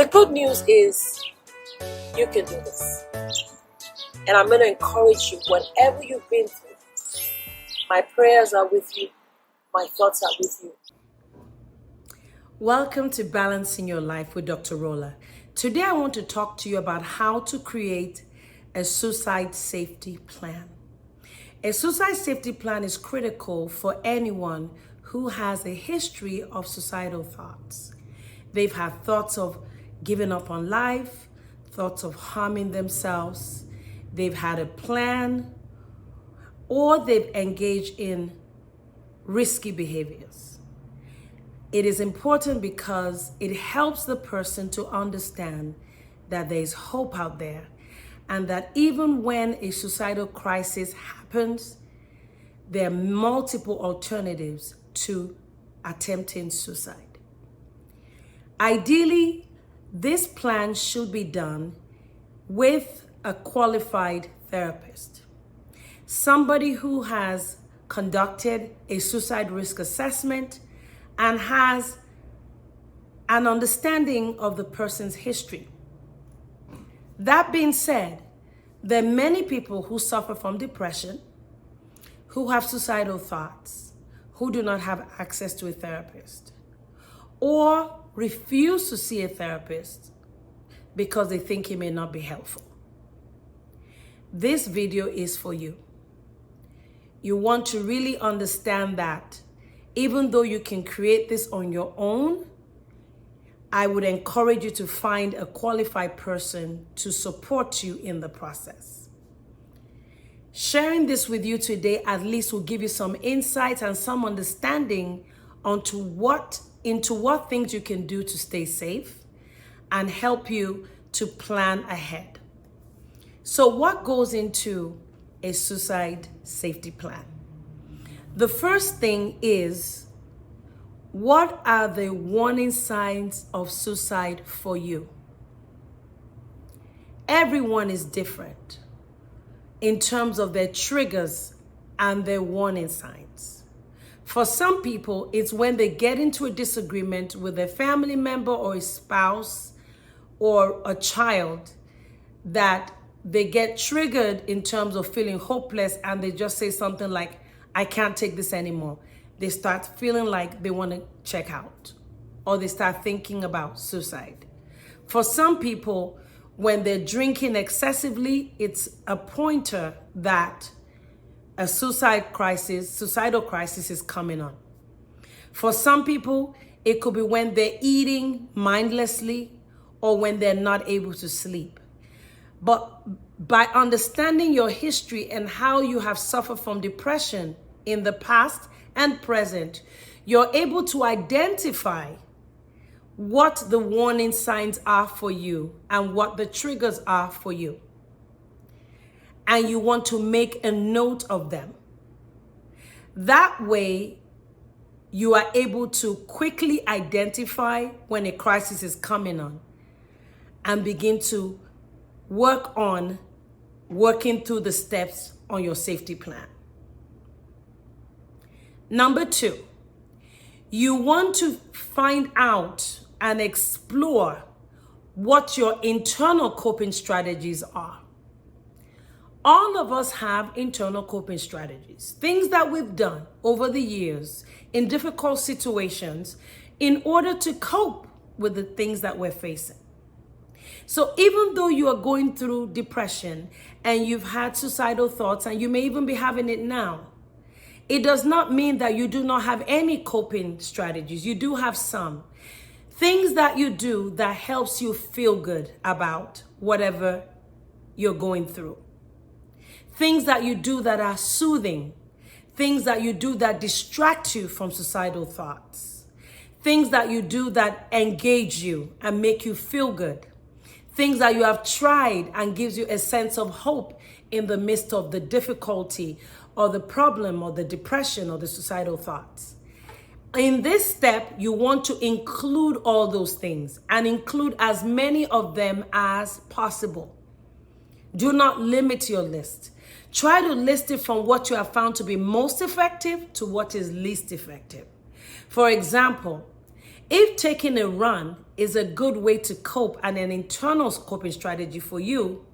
The good news is you can do this. And I'm going to encourage you, whatever you've been through, my prayers are with you. My thoughts are with you. Welcome to Balancing Your Life with Dr. Rolla. Today I want to talk to you about how to create a suicide safety plan. A suicide safety plan is critical for anyone who has a history of suicidal thoughts. They've had thoughts of giving up on life, thoughts of harming themselves. They've had a plan, or they've engaged in risky behaviors. It is important because it helps the person to understand that there is hope out there, and that even when a suicidal crisis happens, there are multiple alternatives to attempting suicide. Ideally, this plan should be done with a qualified therapist, somebody who has conducted a suicide risk assessment and has an understanding of the person's history. That being said, there are many people who suffer from depression, who have suicidal thoughts, who do not have access to a therapist, or refuse to see a therapist because they think it may not be helpful. This video is for you. You want to really understand that even though you can create this on your own, I would encourage you to find a qualified person to support you in the process. Sharing this with you today at least will give you some insights and some understanding into what things you can do to stay safe and help you to plan ahead. So what goes into a suicide safety plan? The first thing is, what are the warning signs of suicide for you? Everyone is different in terms of their triggers and their warning signs. For some people, it's when they get into a disagreement with a family member or a spouse or a child that they get triggered in terms of feeling hopeless, and they just say something like, I can't take this anymore. They start feeling like they want to check out, or they start thinking about suicide. For some people, when they're drinking excessively, it's a pointer that a suicidal crisis is coming on. For some people, it could be when they're eating mindlessly or when they're not able to sleep. But by understanding your history and how you have suffered from depression in the past and present, you're able to identify what the warning signs are for you and what the triggers are for you. And you want to make a note of them. That way, you are able to quickly identify when a crisis is coming on and begin to working through the steps on your safety plan. Number 2, you want to find out and explore what your internal coping strategies are. All of us have internal coping strategies, things that we've done over the years in difficult situations in order to cope with the things that we're facing. So even though you are going through depression and you've had suicidal thoughts, and you may even be having it now, it does not mean that you do not have any coping strategies. You do have some things that you do that helps you feel good about whatever you're going through. Things that you do that are soothing. Things that you do that distract you from suicidal thoughts. Things that you do that engage you and make you feel good. Things that you have tried and gives you a sense of hope in the midst of the difficulty or the problem or the depression or the suicidal thoughts. In this step, you want to include all those things and include as many of them as possible. Do not limit your list. Try to list it from what you have found to be most effective to what is least effective. For example, If taking a run is a good way to cope and an internal coping strategy for you,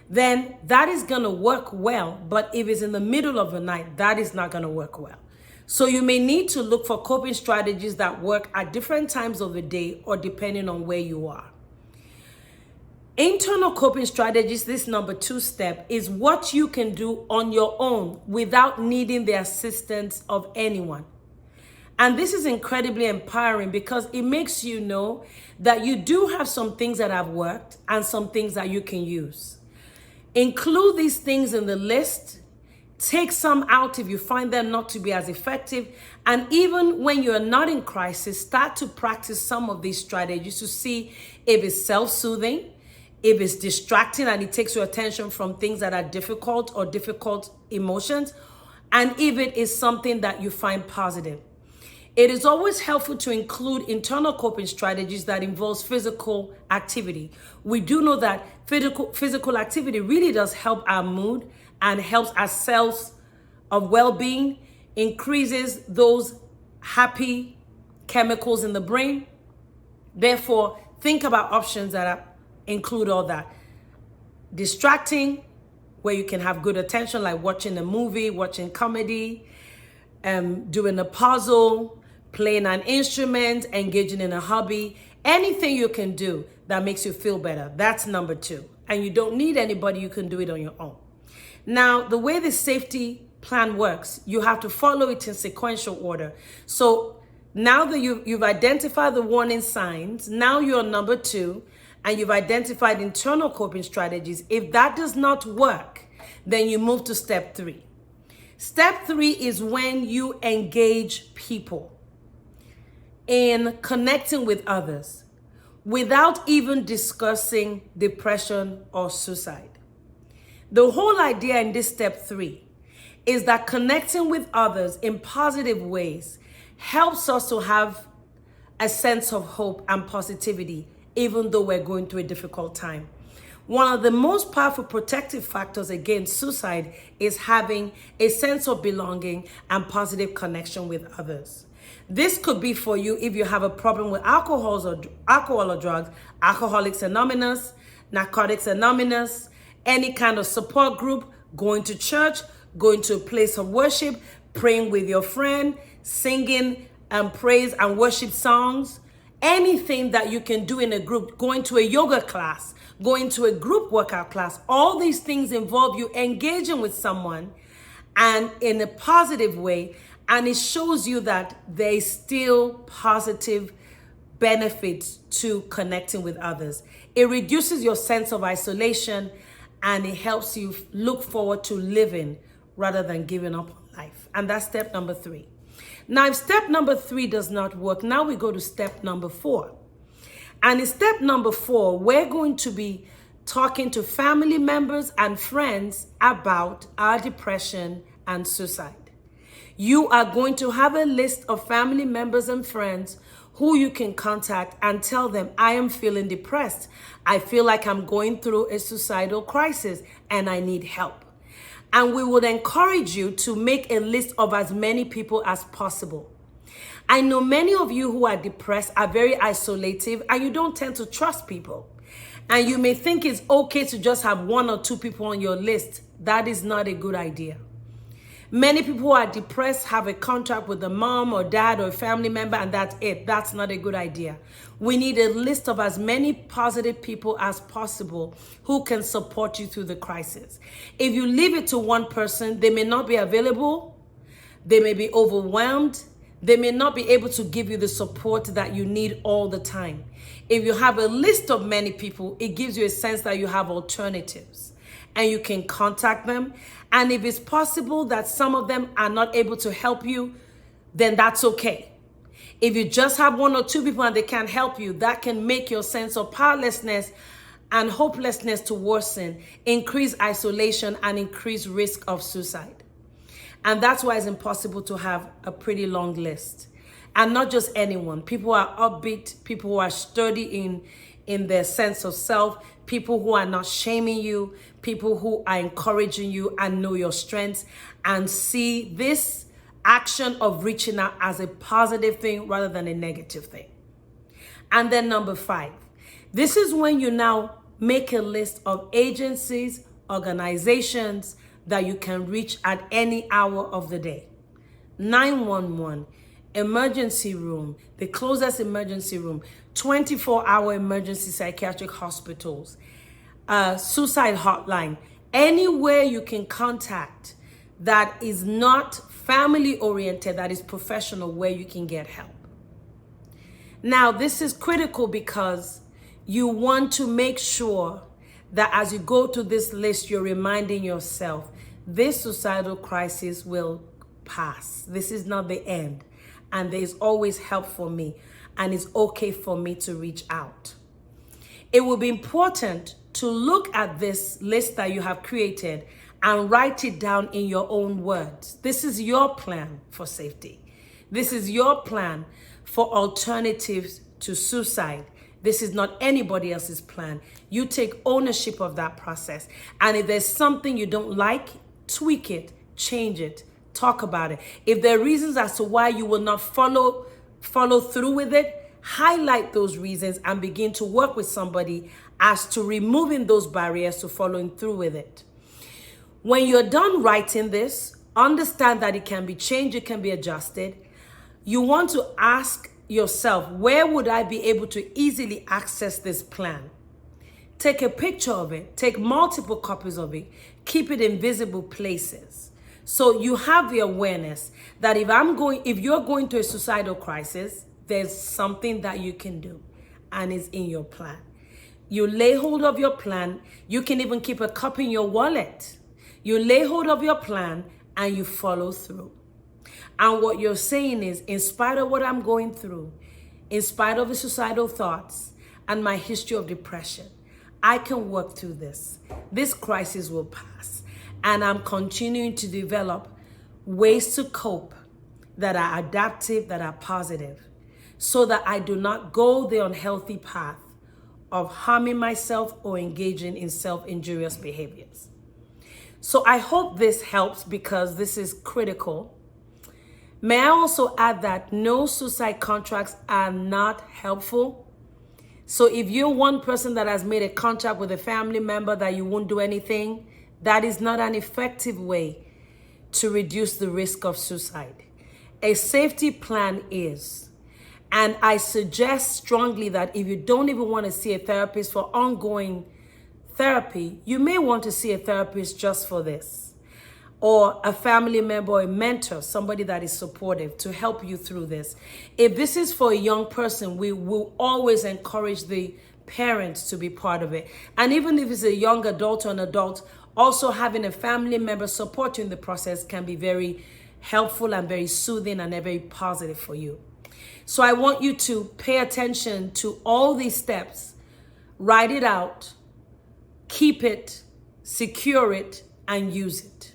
then that is going to work well. But if it's in the middle of the night, that is not going to work well. So you may need to look for coping strategies that work at different times of the day or depending on where you are. Internal coping strategies, this number 2 step, is what you can do on your own without needing the assistance of anyone. And this is incredibly empowering because it makes you know that you do have some things that have worked and some things that you can use. Include these things in the list. Take some out if you find them not to be as effective. And even when you're not in crisis, start to practice some of these strategies to see if it's self-soothing, if it's distracting and it takes your attention from things that are difficult or difficult emotions, and if it is something that you find positive. It is always helpful to include internal coping strategies that involves physical activity. We do know that physical activity really does help our mood and helps our sense of well-being, increases those happy chemicals in the brain. Therefore, think about options that include all that. Distracting, where you can have good attention, like watching a movie, watching comedy, doing a puzzle, playing an instrument, engaging in a hobby, anything you can do that makes you feel better. That's number 2. And you don't need anybody, you can do it on your own. Now, the way the safety plan works, you have to follow it in sequential order. So now that you've identified the warning signs, now you're on number 2, and you've identified internal coping strategies. If that does not work, then you move to step 3. Step 3 is when you engage people in connecting with others without even discussing depression or suicide. The whole idea in this step 3 is that connecting with others in positive ways helps us to have a sense of hope and positivity, even though we're going through a difficult time. One of the most powerful protective factors against suicide is having a sense of belonging and positive connection with others. This could be for you if you have a problem with alcohol or drugs, Alcoholics Anonymous, Narcotics Anonymous, any kind of support group, going to church, going to a place of worship, praying with your friend, singing praise and worship songs, anything that you can do in a group, going to a yoga class, going to a group workout class. All these things involve you engaging with someone and in a positive way, and it shows you that there is still positive benefits to connecting with others. It reduces your sense of isolation and it helps you look forward to living rather than giving up on life. And that's step number 3. Now, if step number 3 does not work, now we go to step number 4. And in step number 4, we're going to be talking to family members and friends about our depression and suicide. You are going to have a list of family members and friends who you can contact and tell them, I am feeling depressed. I feel like I'm going through a suicidal crisis and I need help. And we would encourage you to make a list of as many people as possible. I know many of you who are depressed are very isolative and you don't tend to trust people. And you may think it's okay to just have 1 or 2 people on your list. That is not a good idea. Many people who are depressed have a contract with a mom or dad or a family member, and that's it. That's not a good idea. We need a list of as many positive people as possible who can support you through the crisis. If you leave it to one person, they may not be available. They may be overwhelmed. They may not be able to give you the support that you need all the time. If you have a list of many people, it gives you a sense that you have alternatives and you can contact them. And if it's possible that some of them are not able to help you, then that's okay. If you just have 1 or 2 people and they can't help you, that can make your sense of powerlessness and hopelessness to worsen, increase isolation, and increase risk of suicide. And that's why it's impossible to have a pretty long list. And not just anyone. People who are upbeat, people who are sturdy in their sense of self, people who are not shaming you, people who are encouraging you and know your strengths and see this action of reaching out as a positive thing rather than a negative thing. And then number 5, this is when you now make a list of agencies, organizations that you can reach at any hour of the day. 911, emergency room, the closest emergency room, 24-hour emergency psychiatric hospitals, suicide hotline, anywhere you can contact that is not family oriented, that is professional, where you can get help. Now, this is critical because you want to make sure that as you go to this list, you're reminding yourself, this suicidal crisis will pass. This is not the end. And there's always help for me. And it's okay for me to reach out. It will be important to look at this list that you have created and write it down in your own words. This is your plan for safety. This is your plan for alternatives to suicide. This is not anybody else's plan. You take ownership of that process. And if there's something you don't like, tweak it, change it, talk about it. If there are reasons as to why you will not follow through with it, highlight those reasons and begin to work with somebody as to removing those barriers to following through with it. When you're done writing this, understand that it can be changed, it can be adjusted. You want to ask yourself, where would I be able to easily access this plan? Take a picture of it, take multiple copies of it, keep it in visible places. So you have the awareness that if you're going to a suicidal crisis, there's something that you can do and it's in your plan. You lay hold of your plan. You can even keep a copy in your wallet. You lay hold of your plan and you follow through. And what you're saying is, in spite of what I'm going through, in spite of the suicidal thoughts and my history of depression, I can work through this. This crisis will pass. And I'm continuing to develop ways to cope that are adaptive, that are positive, so that I do not go the unhealthy path of harming myself or engaging in self-injurious behaviors. So I hope this helps because this is critical. May I also add that no suicide contracts are not helpful. So if you're one person that has made a contract with a family member that you won't do anything, that is not an effective way to reduce the risk of suicide. A safety plan is. And I suggest strongly that if you don't even want to see a therapist for ongoing therapy, you may want to see a therapist just for this, or a family member or a mentor, somebody that is supportive to help you through this. If this is for a young person, we will always encourage the parents to be part of it. And even if it's a young adult or an adult, also having a family member supporting the process can be very helpful and very soothing and very positive for you. So I want you to pay attention to all these steps, write it out, keep it, secure it, and use it.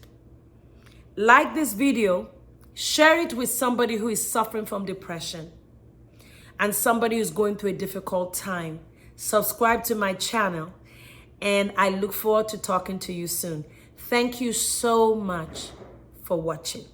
Like this video, share it with somebody who is suffering from depression and somebody who's going through a difficult time. Subscribe to my channel, and I look forward to talking to you soon. Thank you so much for watching.